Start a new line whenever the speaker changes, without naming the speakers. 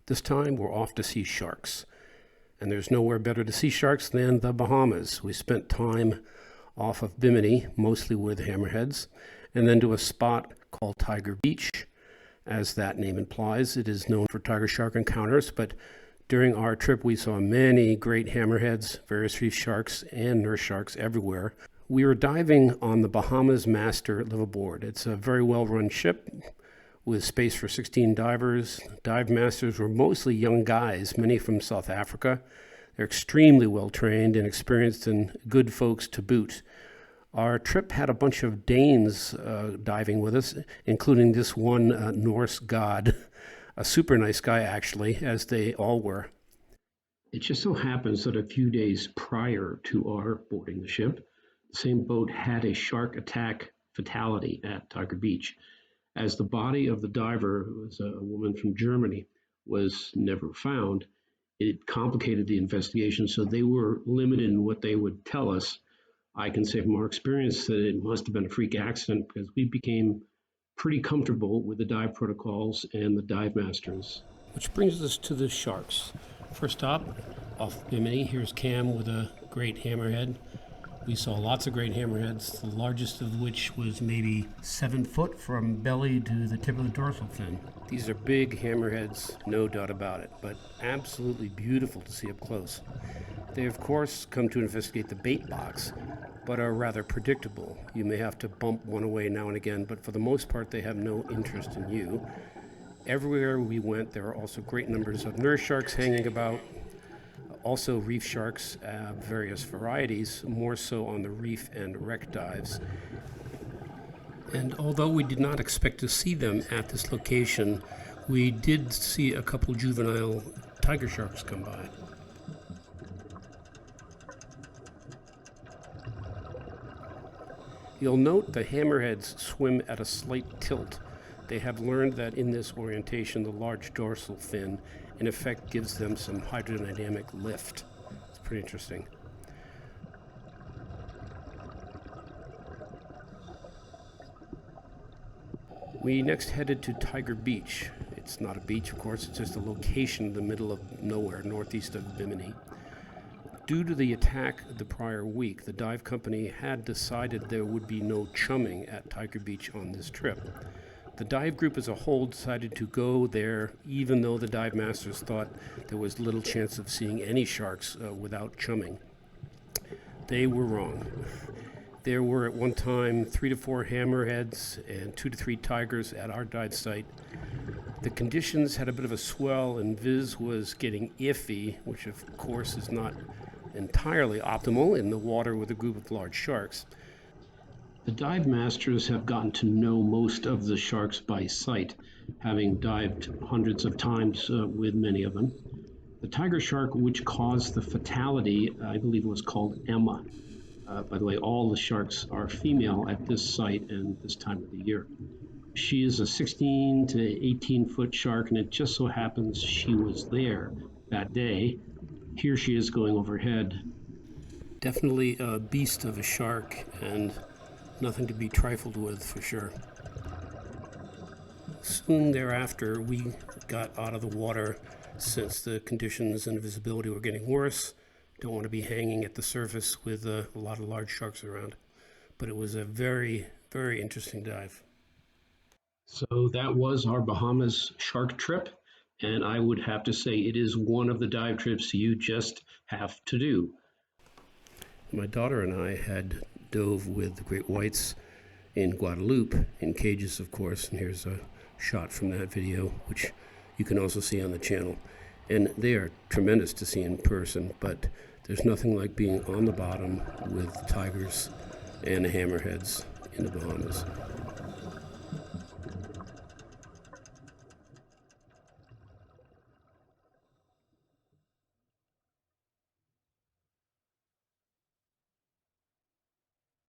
This time we're off to see sharks. And there's nowhere better to see sharks than the Bahamas. We spent time off of Bimini, mostly with hammerheads, and then to a spot called Tiger Beach. As that name implies, it is known for tiger shark encounters, but during our trip we saw many great hammerheads, various reef sharks, and nurse sharks everywhere. We were diving on the Bahamas Master liveaboard. It's a very well-run ship with space for 16 divers. Dive masters were mostly young guys, many from South Africa. They're extremely well trained and experienced and good folks to boot. Our trip had a bunch of Danes diving with us, including this one Norse god, a super nice guy actually, as they all were. It just so happens that a few days prior to our boarding the ship, the same boat had a shark attack fatality at Tiger Beach. As the body of the diver, who was a woman from Germany, was never found, it complicated the investigation, so they were limited in what they would tell us. I can say from our experience that it must have been a freak accident because we became pretty comfortable with the dive protocols and the dive masters. Which brings us to the sharks. First stop, off Bimini, here's Cam with a great hammerhead. We saw lots of great hammerheads, the largest of which was maybe 7 foot from belly to the tip of the dorsal fin. These are big hammerheads, no doubt about it, but absolutely beautiful to see up close. They, of course, come to investigate the bait box, but are rather predictable. You may have to bump one away now and again, but for the most part, they have no interest in you. Everywhere we went, there are also great numbers of nurse sharks hanging about. Also reef sharks, various varieties, more so on the reef and wreck dives. And although we did not expect to see them at this location, we did see a couple juvenile tiger sharks come by. You'll note the hammerheads swim at a slight tilt. They have learned that in this orientation, the large dorsal fin in effect gives them some hydrodynamic lift. It's pretty interesting. We next headed to Tiger Beach. It's not a beach, of course, it's just a location in the middle of nowhere, northeast of Bimini. Due to the attack the prior week, the dive company had decided there would be no chumming at Tiger Beach on this trip. The dive group as a whole decided to go there, even though the dive masters thought there was little chance of seeing any sharks without chumming. They were wrong. There were at one time 3 to 4 hammerheads and 2 to 3 tigers at our dive site. The conditions had a bit of a swell and Viz was getting iffy, which of course is not entirely optimal in the water with a group of large sharks. The dive masters have gotten to know most of the sharks by sight, having dived hundreds of times with many of them. The tiger shark which caused the fatality, I believe was called Emma. By the way, all the sharks are female at this site and this time of the year. She is a 16 to 18 foot shark, and it just so happens she was there that day. Here she is going overhead. Definitely a beast of a shark and nothing to be trifled with for sure. Soon thereafter, we got out of the water since the conditions and visibility were getting worse. Don't want to be hanging at the surface with a lot of large sharks around. But it was a very, very interesting dive. So that was our Bahamas shark trip. And I would have to say it is one of the dive trips you just have to do. My daughter and I had dove with the great whites in Guadeloupe, in cages of course, and here's a shot from that video, which you can also see on the channel. And they are tremendous to see in person, but there's nothing like being on the bottom with tigers and hammerheads in the Bahamas.